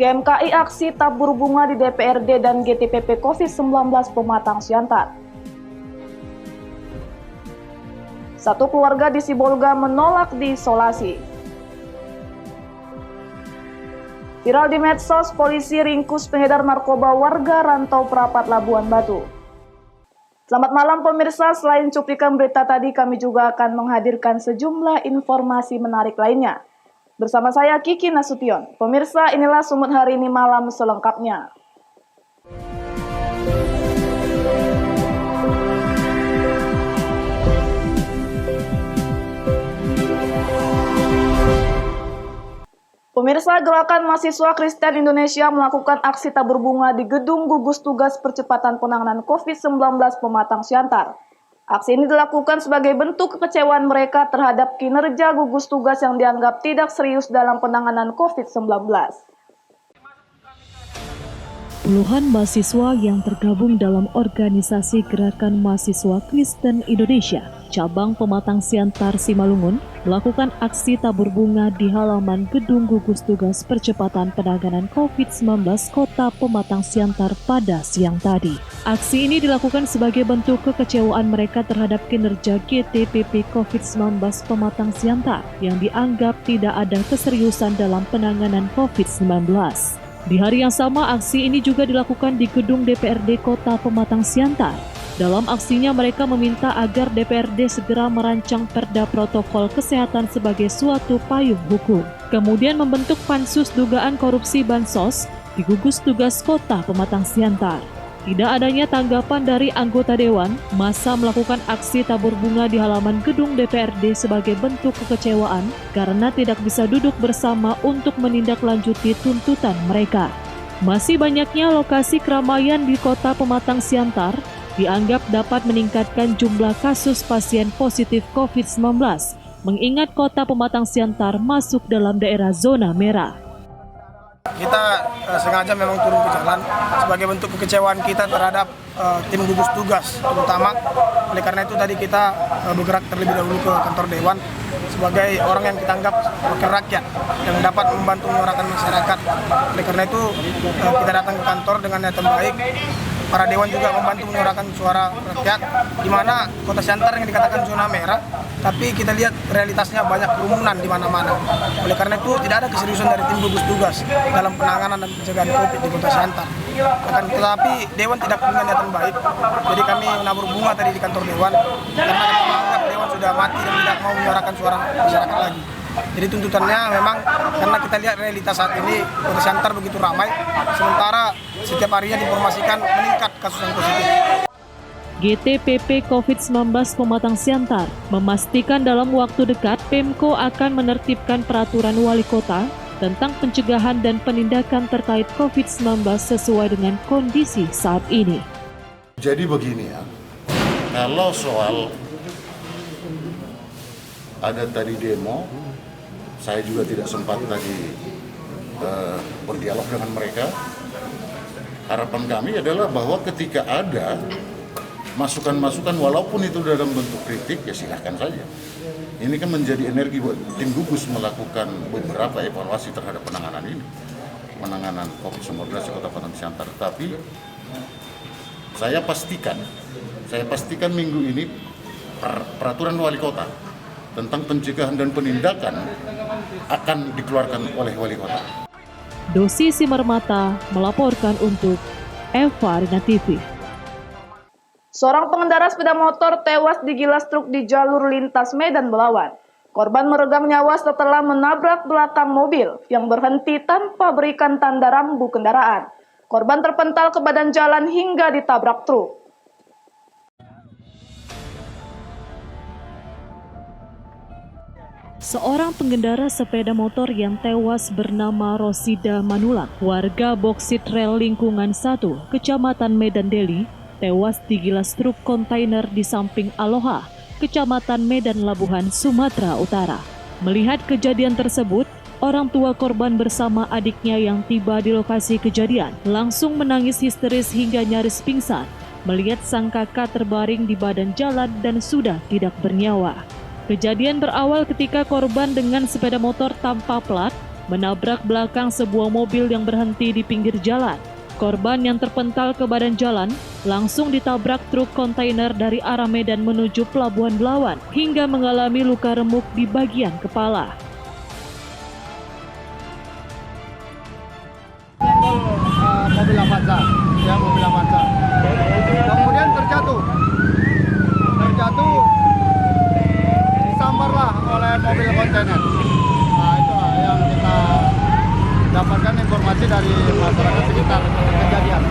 GMKI aksi tabur bunga di DPRD dan GTPP COVID-19 Pematang Siantar. Satu keluarga di Sibolga menolak diisolasi. Viral di medsos, polisi ringkus pengedar narkoba warga rantau Perapat Labuan Batu. Selamat malam pemirsa, selain cuplikan berita tadi kami juga akan menghadirkan sejumlah informasi menarik lainnya. Bersama saya Kiki Nasution. Pemirsa, inilah Sumut hari ini malam selengkapnya. Pemirsa, Gerakan Mahasiswa Kristen Indonesia melakukan aksi tabur bunga di Gedung Gugus Tugas Percepatan Penanganan COVID-19 Pematang Siantar. Aksi ini dilakukan sebagai bentuk kekecewaan mereka terhadap kinerja gugus tugas yang dianggap tidak serius dalam penanganan COVID-19. Puluhan mahasiswa yang tergabung dalam organisasi Gerakan Mahasiswa Kristen Indonesia, cabang Pematang Siantar Simalungun, melakukan aksi tabur bunga di halaman Gedung Gugus Tugas Percepatan Penanganan COVID-19 Kota Pematang Siantar pada siang tadi. Aksi ini dilakukan sebagai bentuk kekecewaan mereka terhadap kinerja GTPP COVID-19 Pematang Siantar yang dianggap tidak ada keseriusan dalam penanganan COVID-19. Di hari yang sama, aksi ini juga dilakukan di gedung DPRD Kota Pematang Siantar. Dalam aksinya, mereka meminta agar DPRD segera merancang perda protokol kesehatan sebagai suatu payung hukum. Kemudian membentuk pansus dugaan korupsi bansos di gugus tugas Kota Pematang Siantar. Tidak adanya tanggapan dari anggota dewan, massa melakukan aksi tabur bunga di halaman gedung DPRD sebagai bentuk kekecewaan karena tidak bisa duduk bersama untuk menindaklanjuti tuntutan mereka. Masih banyaknya lokasi keramaian di Kota Pematang Siantar dianggap dapat meningkatkan jumlah kasus pasien positif COVID-19, mengingat Kota Pematang Siantar masuk dalam daerah zona merah. Kita sengaja memang turun ke jalan sebagai bentuk kekecewaan kita terhadap tim gugus tugas, terutama oleh karena itu tadi kita bergerak terlebih dahulu ke kantor dewan sebagai orang yang kita anggap wakil rakyat yang dapat membantu menyuarakan masyarakat. Oleh karena itu kita datang ke kantor dengan niatan baik. Para dewan juga membantu menyuarakan suara rakyat, di mana Kota Siantar yang dikatakan zona merah, tapi kita lihat realitasnya banyak kerumunan di mana-mana. Oleh karena itu tidak ada keseriusan dari tim gugus tugas dalam penanganan dan pencegahan COVID di Kota Siantar. Tetapi dewan tidak punya niatan baik, jadi kami menabur bunga tadi di kantor dewan karena kami menganggap dewan sudah mati dan tidak mau menyuarakan suara masyarakat lagi. Jadi tuntutannya memang karena kita lihat realitas saat ini Kota Siantar begitu ramai, sementara setiap harinya diinformasikan meningkat kasus yang positif. GTPP COVID-19 Pematang Siantar memastikan dalam waktu dekat Pemko akan menertibkan peraturan wali kota tentang pencegahan dan penindakan terkait COVID-19 sesuai dengan kondisi saat ini. Jadi begini ya, kalau soal ada tadi demo, saya juga tidak sempat tadi berdialog dengan mereka. Harapan kami adalah bahwa ketika ada masukan-masukan walaupun itu dalam bentuk kritik, ya silahkan saja. Ini kan menjadi energi buat tim gugus melakukan beberapa evaluasi terhadap penanganan ini. Penanganan COVID-19 di Kota Pematang Siantar. Tapi saya pastikan minggu ini peraturan wali kota tentang pencegahan dan penindakan akan dikeluarkan oleh wali kota. Dosi Simarmata melaporkan untuk Eva Rina TV. Seorang pengendara sepeda motor tewas digilas truk di jalur lintas Medan Belawan. Korban meregang nyawa setelah menabrak belakang mobil yang berhenti tanpa berikan tanda rambu kendaraan. Korban terpental ke badan jalan hingga ditabrak truk. Seorang pengendara sepeda motor yang tewas bernama Rosida Manulang, warga Boksit Rel Lingkungan 1, Kecamatan Medan Deli, tewas digilas truk kontainer di samping Aloha, Kecamatan Medan Labuhan, Sumatera Utara. Melihat kejadian tersebut, orang tua korban bersama adiknya yang tiba di lokasi kejadian langsung menangis histeris hingga nyaris pingsan melihat sang kakak terbaring di badan jalan dan sudah tidak bernyawa. Kejadian berawal ketika korban dengan sepeda motor tanpa plat menabrak belakang sebuah mobil yang berhenti di pinggir jalan. Korban yang terpental ke badan jalan langsung ditabrak truk kontainer dari arah Medan menuju Pelabuhan Belawan hingga mengalami luka remuk di bagian kepala. Mobil Avanza, ya mobil Avanza. Kemudian terjatuh, disambarlah oleh mobil kontainer. Nah itulah yang kita dapatkan informasi dari masyarakat sekitar kejadian.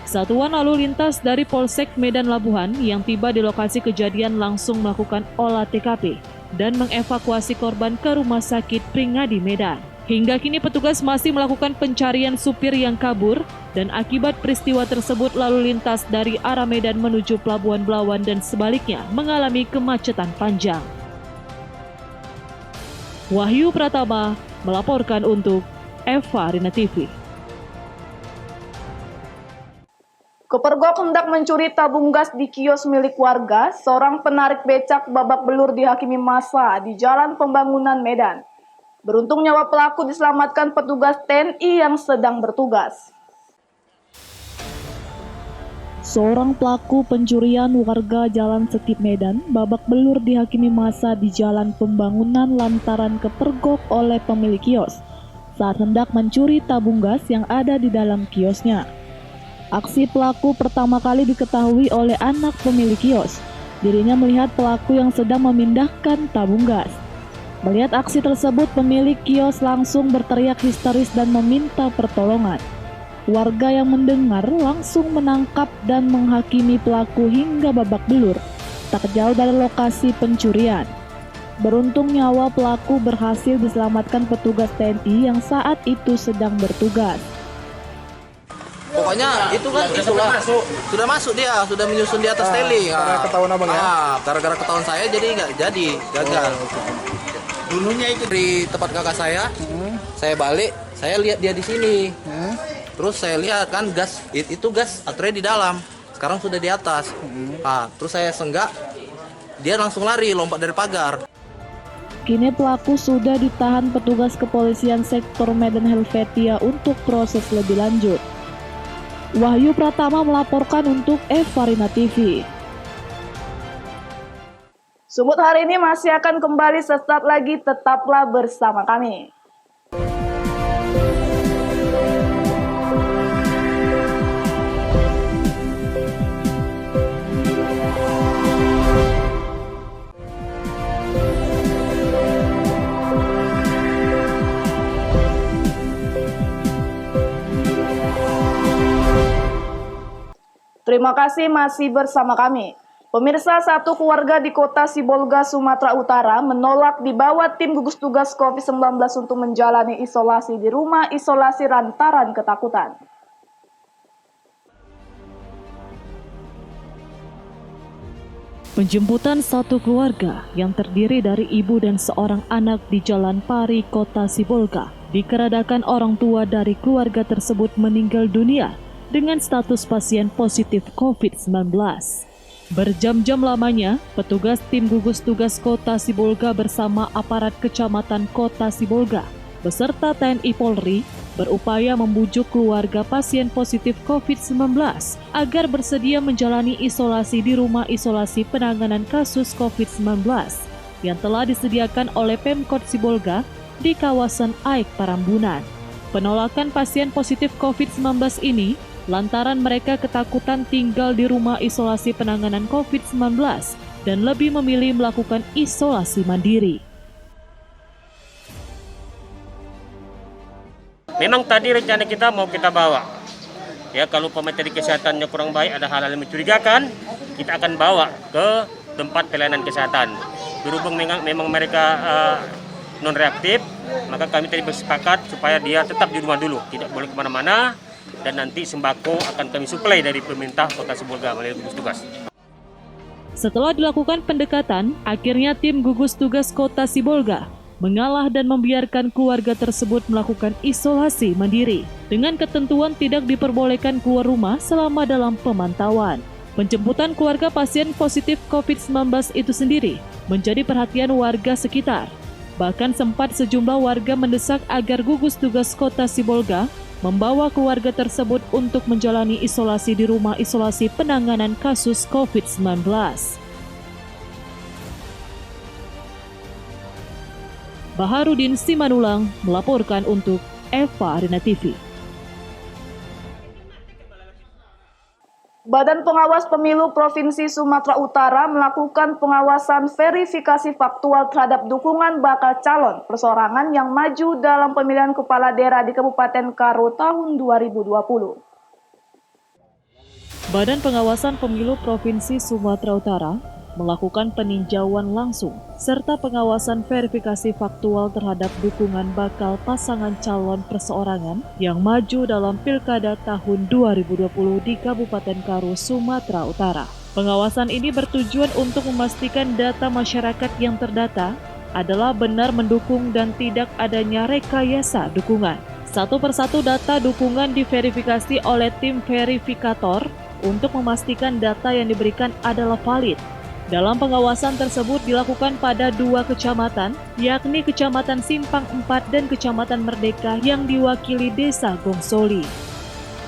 Satuan lalu lintas dari Polsek Medan Labuhan yang tiba di lokasi kejadian langsung melakukan olah TKP dan mengevakuasi korban ke Rumah Sakit Pringadi Medan. Hingga kini petugas masih melakukan pencarian supir yang kabur dan akibat peristiwa tersebut lalu lintas dari arah Medan menuju Pelabuhan Belawan dan sebaliknya mengalami kemacetan panjang. Wahyu Pratama melaporkan untuk Eva Rina TV. Kepergok hendak mencuri tabung gas di kios milik warga, seorang penarik becak babak belur dihakimi massa di Jalan Pembangunan Medan. Beruntung nyawa pelaku diselamatkan petugas TNI yang sedang bertugas. Seorang pelaku pencurian warga Jalan Setip Medan babak belur dihakimi massa di Jalan Pembangunan lantaran kepergok oleh pemilik kios saat hendak mencuri tabung gas yang ada di dalam kiosnya. Aksi pelaku pertama kali diketahui oleh anak pemilik kios. Dirinya melihat pelaku yang sedang memindahkan tabung gas. Melihat aksi tersebut, pemilik kios langsung berteriak histeris dan meminta pertolongan. Warga yang mendengar langsung menangkap dan menghakimi pelaku hingga babak belur, tak jauh dari lokasi pencurian. Beruntung nyawa pelaku berhasil diselamatkan petugas TNI yang saat itu sedang bertugas. Pokoknya itu kan sudah masuk dia, sudah menyusun di atas teli. Karena ketahuan abang ya? Gara-gara ketahuan saya jadi nggak jadi, gagal. Dulunya itu di tempat kakak saya balik, saya lihat dia di sini. Terus saya lihat kan gas, itu gas aturannya di dalam, sekarang sudah di atas. Terus saya senggak, dia langsung lari, lompat dari pagar. Kini pelaku sudah ditahan petugas kepolisian sektor Medan Helvetia untuk proses lebih lanjut. Wahyu Pratama melaporkan untuk Eva Rina TV. Sumut hari ini masih akan kembali sesaat lagi, tetaplah bersama kami. Terima kasih masih bersama kami. Pemirsa, satu keluarga di kota Sibolga, Sumatera Utara menolak dibawa tim gugus tugas COVID-19 untuk menjalani isolasi di rumah isolasi lantaran ketakutan. Penjemputan satu keluarga yang terdiri dari ibu dan seorang anak di Jalan Pari, Kota Sibolga, dikarenakan orang tua dari keluarga tersebut meninggal dunia dengan status pasien positif COVID-19. Berjam-jam lamanya, petugas tim gugus tugas Kota Sibolga bersama aparat Kecamatan Kota Sibolga beserta TNI Polri berupaya membujuk keluarga pasien positif COVID-19 agar bersedia menjalani isolasi di rumah isolasi penanganan kasus COVID-19 yang telah disediakan oleh Pemkot Sibolga di kawasan Aik Parambunan. Penolakan pasien positif COVID-19 ini lantaran mereka ketakutan tinggal di rumah isolasi penanganan COVID-19 dan lebih memilih melakukan isolasi mandiri. Memang tadi rencana kita mau kita bawa. Ya, kalau pemateri kesehatannya kurang baik, ada hal-hal yang mencurigakan, kita akan bawa ke tempat pelayanan kesehatan. Berhubung memang mereka non-reaktif, maka kami tadi bersepakat supaya dia tetap di rumah dulu, tidak boleh kemana-mana. Dan nanti sembako akan kami suplai dari pemerintah Kota Sibolga melalui gugus tugas. Setelah dilakukan pendekatan, akhirnya tim gugus tugas Kota Sibolga mengalah dan membiarkan keluarga tersebut melakukan isolasi mandiri dengan ketentuan tidak diperbolehkan keluar rumah selama dalam pemantauan. Penjemputan keluarga pasien positif COVID-19 itu sendiri menjadi perhatian warga sekitar Bahkan sempat sejumlah warga mendesak agar gugus tugas Kota Sibolga membawa keluarga tersebut untuk menjalani isolasi di rumah isolasi penanganan kasus COVID-19. Baharudin Simanulang melaporkan untuk Eva Arena TV. Badan Pengawas Pemilu Provinsi Sumatera Utara melakukan pengawasan verifikasi faktual terhadap dukungan bakal calon perseorangan yang maju dalam pemilihan kepala daerah di Kabupaten Karo tahun 2020. Badan Pengawasan Pemilu Provinsi Sumatera Utara melakukan peninjauan langsung serta pengawasan verifikasi faktual terhadap dukungan bakal pasangan calon perseorangan yang maju dalam Pilkada tahun 2020 di Kabupaten Karo, Sumatera Utara. Pengawasan ini bertujuan untuk memastikan data masyarakat yang terdata adalah benar mendukung dan tidak adanya rekayasa dukungan. Satu persatu data dukungan diverifikasi oleh tim verifikator untuk memastikan data yang diberikan adalah valid. Dalam pengawasan tersebut dilakukan pada 2 kecamatan, yakni Kecamatan Simpang 4 dan Kecamatan Merdeka yang diwakili Desa Gongsoli.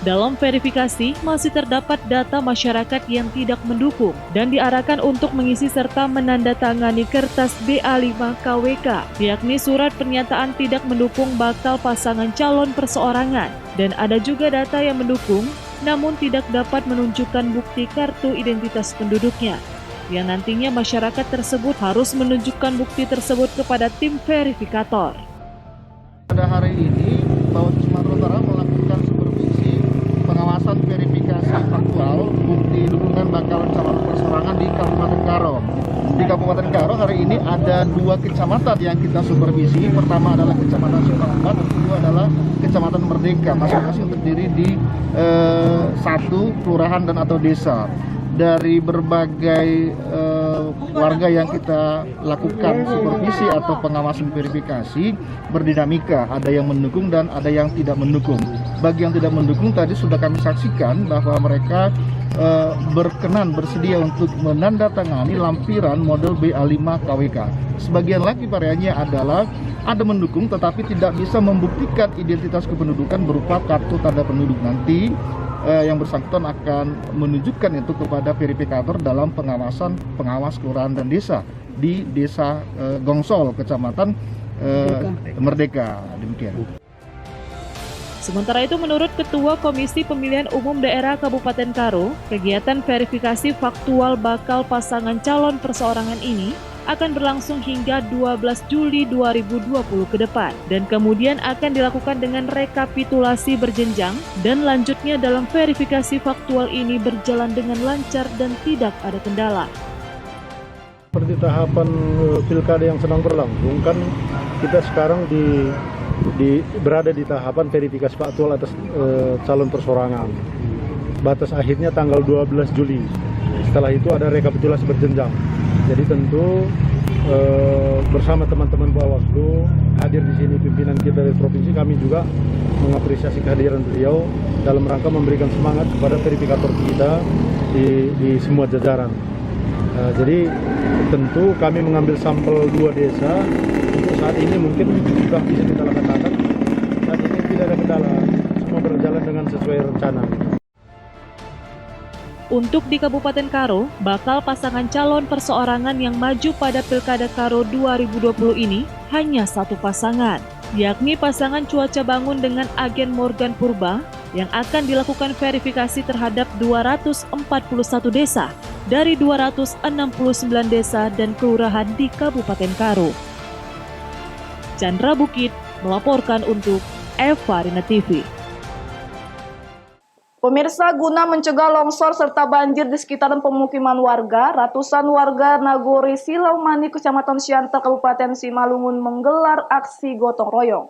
Dalam verifikasi, masih terdapat data masyarakat yang tidak mendukung dan diarahkan untuk mengisi serta menandatangani kertas BA5 KWK, yakni surat pernyataan tidak mendukung bakal pasangan calon perseorangan. Dan ada juga data yang mendukung, namun tidak dapat menunjukkan bukti kartu identitas penduduknya, yang nantinya masyarakat tersebut harus menunjukkan bukti tersebut kepada tim verifikator. Pada hari ini, Bawaslu Sumatera Utara melakukan supervisi pengawasan verifikasi faktual bukti dukungan bakal calon perseorangan di Kabupaten Karo. Di Kabupaten Karo hari ini ada 2 kecamatan yang kita supervisi. Pertama adalah Kecamatan Simpang 4, dan kedua adalah Kecamatan Merdeka, masing-masing terdiri di 1 kelurahan dan atau desa. Dari berbagai warga yang kita lakukan supervisi atau pengawasan verifikasi berdinamika, ada yang mendukung dan ada yang tidak mendukung. Bagi yang tidak mendukung tadi sudah kami saksikan bahwa mereka bersedia untuk menandatangani lampiran model BA5 KWK. Sebagian lagi variannya adalah ada mendukung tetapi tidak bisa membuktikan identitas kependudukan berupa kartu tanda penduduk. Nanti yang bersangkutan akan menunjukkan itu kepada verifikator dalam pengawas kelurahan dan desa di Desa Gongsol, Kecamatan Merdeka. Demikian. Sementara itu menurut Ketua Komisi Pemilihan Umum Daerah Kabupaten Karo, kegiatan verifikasi faktual bakal pasangan calon perseorangan ini akan berlangsung hingga 12 Juli 2020 ke depan dan kemudian akan dilakukan dengan rekapitulasi berjenjang dan lanjutnya dalam verifikasi faktual ini berjalan dengan lancar dan tidak ada kendala. Seperti tahapan pilkada yang sedang berlangsung, kan kita sekarang berada di tahapan verifikasi faktual atas calon perseorangan. Batas akhirnya tanggal 12 Juli. Setelah itu ada rekapitulasi berjenjang. Jadi tentu bersama teman-teman Bawaslu hadir di sini pimpinan kita dari provinsi, kami juga mengapresiasi kehadiran beliau dalam rangka memberikan semangat kepada verifikator kita di semua jajaran. Jadi tentu kami mengambil sampel 2 desa. Untuk saat ini mungkin sudah bisa kita katakan saat ini tidak ada kendala, semua berjalan dengan sesuai rencana. Untuk di Kabupaten Karo, bakal pasangan calon perseorangan yang maju pada Pilkada Karo 2020 ini hanya 1 pasangan, yakni pasangan Cuaca Bangun dengan agen Morgan Purba yang akan dilakukan verifikasi terhadap 241 desa dari 269 desa dan kelurahan di Kabupaten Karo. Chandra Bukit melaporkan untuk Eva Arena TV. Pemirsa, guna mencegah longsor serta banjir di sekitaran pemukiman warga, ratusan warga Nagori Silau Mani, Kecamatan Siantar, Kabupaten Simalungun menggelar aksi gotong royong.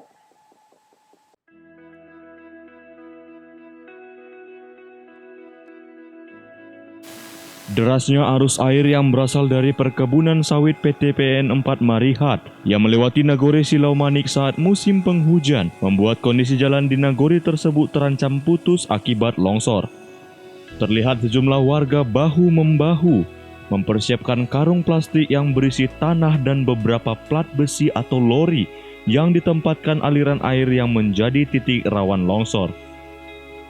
Derasnya arus air yang berasal dari perkebunan sawit PT PN 4 Marihat yang melewati Nagori Silau Manik saat musim penghujan membuat kondisi jalan di Nagori tersebut terancam putus akibat longsor. Terlihat sejumlah warga bahu-membahu mempersiapkan karung plastik yang berisi tanah dan beberapa plat besi atau lori yang ditempatkan aliran air yang menjadi titik rawan longsor.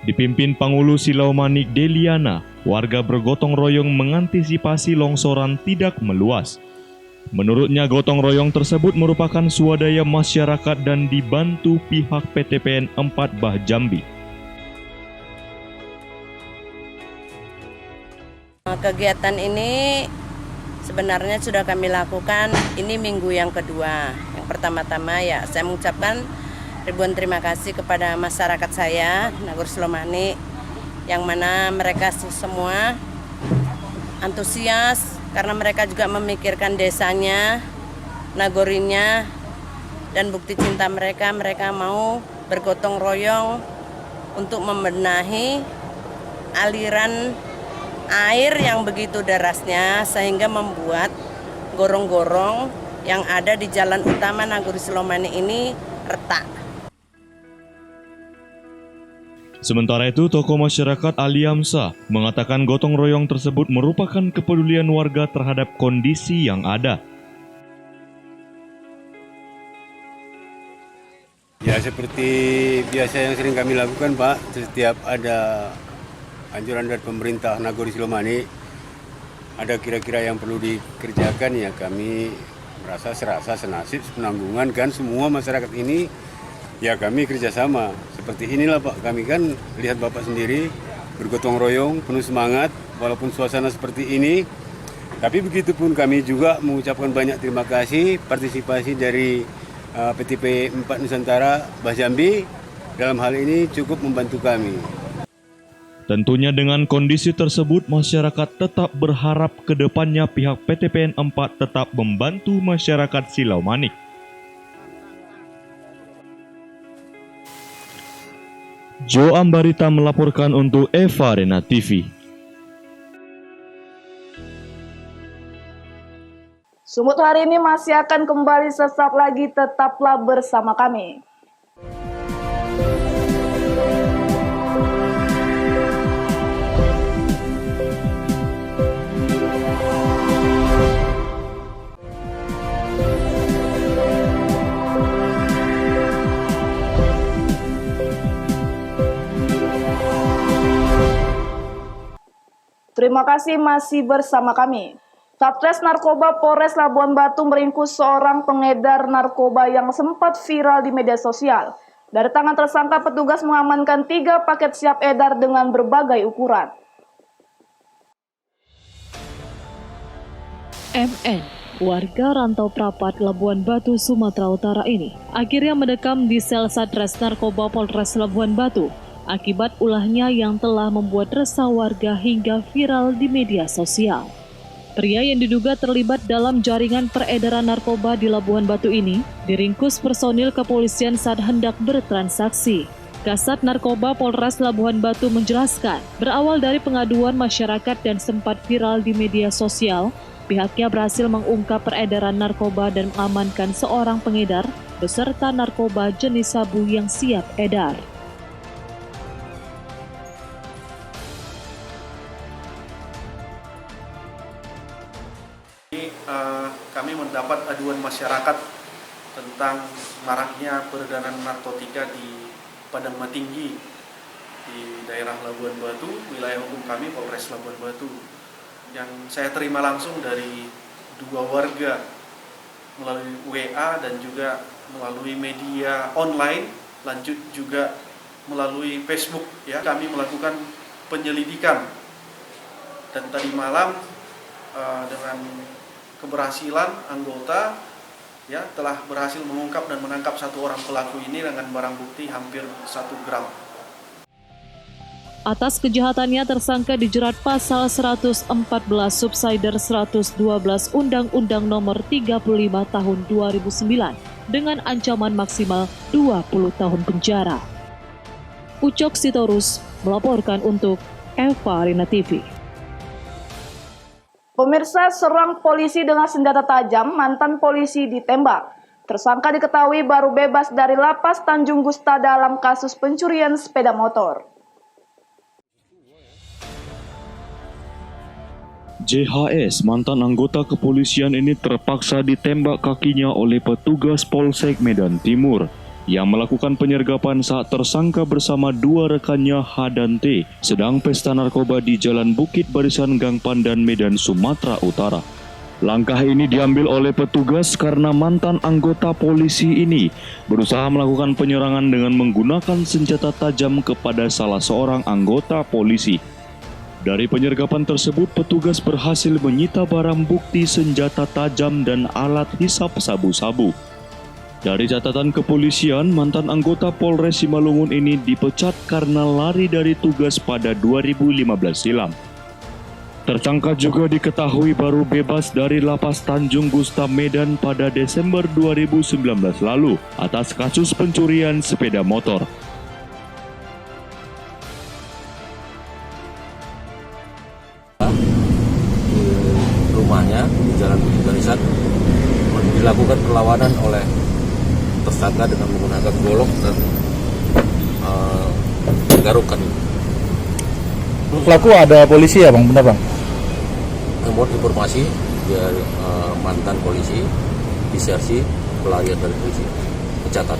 Dipimpin Pangulu Silau Manik Deliana, warga bergotong royong mengantisipasi longsoran tidak meluas. Menurutnya, gotong royong tersebut merupakan swadaya masyarakat dan dibantu pihak PTPN 4 Bah Jambi. Kegiatan ini sebenarnya sudah kami lakukan, ini minggu yang kedua. Yang pertama-tama ya saya mengucapkan ribuan terima kasih kepada masyarakat saya, Nagori Silau Manik, yang mana mereka semua antusias karena mereka juga memikirkan desanya, Nagorinya, dan bukti cinta mereka mau bergotong royong untuk membenahi aliran air yang begitu derasnya sehingga membuat gorong-gorong yang ada di jalan utama Nagori Silau Manik ini retak. Sementara itu, tokoh masyarakat Ali Amsa mengatakan gotong royong tersebut merupakan kepedulian warga terhadap kondisi yang ada. Ya, seperti biasa yang sering kami lakukan, Pak, setiap ada anjuran dari pemerintah Nagori Silau Manik, ada kira-kira yang perlu dikerjakan, ya kami merasa serasa senasib penanggungan kan semua masyarakat ini. Ya kami kerjasama, seperti inilah Pak, kami kan lihat Bapak sendiri bergotong royong, penuh semangat, walaupun suasana seperti ini. Tapi begitupun kami juga mengucapkan banyak terima kasih partisipasi dari PTP 4 Nusantara Bah Jambi, dalam hal ini cukup membantu kami. Tentunya dengan kondisi tersebut, masyarakat tetap berharap ke depannya pihak PTPN 4 tetap membantu masyarakat Silau Manik. Jo Ambarita melaporkan untuk Eva Arena TV. Sumut hari ini masih akan kembali sesaat lagi, tetaplah bersama kami. Terima kasih masih bersama kami. Satres Narkoba Polres Labuan Batu meringkus seorang pengedar narkoba yang sempat viral di media sosial. Dari tangan tersangka, petugas mengamankan 3 paket siap edar dengan berbagai ukuran. MN, warga rantau Prapat, Labuan Batu, Sumatera Utara ini akhirnya mendekam di sel Satres Narkoba Polres Labuan Batu akibat ulahnya yang telah membuat resah warga hingga viral di media sosial. Pria yang diduga terlibat dalam jaringan peredaran narkoba di Labuan Batu ini diringkus personil kepolisian saat hendak bertransaksi. Kasat Narkoba Polres Labuan Batu menjelaskan, berawal dari pengaduan masyarakat dan sempat viral di media sosial, pihaknya berhasil mengungkap peredaran narkoba dan mengamankan seorang pengedar beserta narkoba jenis sabu yang siap edar. Kami mendapat aduan masyarakat tentang maraknya peredaran narkotika di Padang Matinggi di daerah Labuan Batu, wilayah hukum kami Polres Labuan Batu, yang saya terima langsung dari 2 warga melalui WA dan juga melalui media online, lanjut juga melalui Facebook. Ya, kami melakukan penyelidikan dan tadi malam dengan keberhasilan anggota ya telah berhasil mengungkap dan menangkap 1 orang pelaku ini dengan barang bukti hampir 1 gram. Atas kejahatannya, tersangka dijerat pasal 114 Subsider 112 Undang-Undang Nomor 35 Tahun 2009 dengan ancaman maksimal 20 tahun penjara. Ucok Sitorus melaporkan untuk Eva Arena TV. Pemirsa, serang polisi dengan senjata tajam, mantan polisi ditembak. Tersangka diketahui baru bebas dari lapas Tanjung Gusta dalam kasus pencurian sepeda motor. JHS, mantan anggota kepolisian ini terpaksa ditembak kakinya oleh petugas Polsek Medan Timur yang melakukan penyergapan saat tersangka bersama dua rekannya H dan T sedang pesta narkoba di Jalan Bukit Barisan Gang Pandan, Medan, Sumatera Utara. Langkah ini diambil oleh petugas karena mantan anggota polisi ini berusaha melakukan penyerangan dengan menggunakan senjata tajam kepada salah seorang anggota polisi. Dari penyergapan tersebut, petugas berhasil menyita barang bukti senjata tajam dan alat hisap sabu-sabu. Dari catatan kepolisian, mantan anggota Polres Simalungun ini dipecat karena lari dari tugas pada 2015 silam. Tersangka juga diketahui baru bebas dari Lapas Tanjung Gustam Medan pada Desember 2019 lalu atas kasus pencurian sepeda motor. Rumahnya di Jalan Bukit Barisan dilakukan perlawanan oleh tersangka dengan menggunakan golok dan garukan. Pelaku ada polisi ya bang, benar bang? Namun informasi dari mantan polisi disersi pelarian dari polisi, pecatan.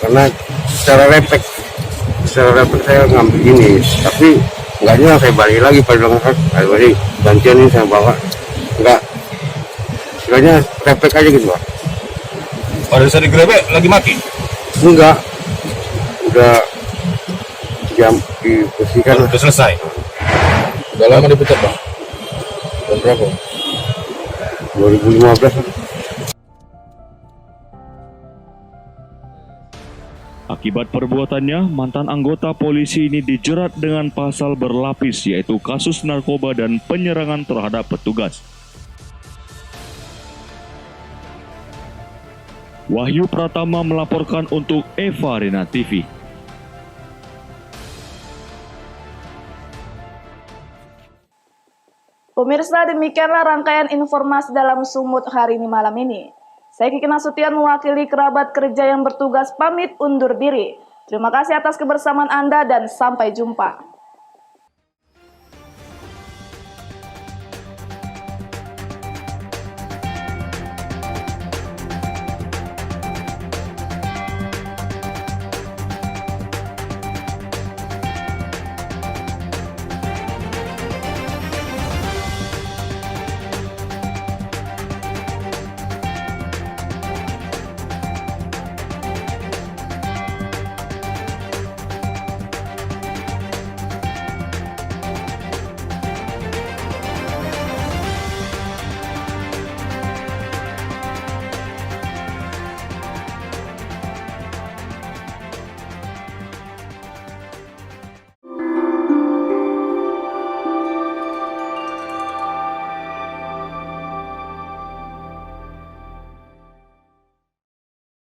Karena secara refleks saya ngambil ini, tapi nggak nyala, saya balik lagi pada balik gantian ini saya bawa, nggak, istilahnya refleks aja gitu bang. Pada saat digerebek lagi mati? Enggak, udah jam dibersihkan. Udah selesai. Udah lama dipecat bang? Tahun berapa? 2015. Akibat perbuatannya, mantan anggota polisi ini dijerat dengan pasal berlapis, yaitu kasus narkoba dan penyerangan terhadap petugas. Wahyu Pratama melaporkan untuk Eva Rina TV. Pemirsa, demikianlah rangkaian informasi dalam Sumut hari ini malam ini. Saya Kiki Nasution mewakili kerabat kerja yang bertugas pamit undur diri. Terima kasih atas kebersamaan Anda dan sampai jumpa.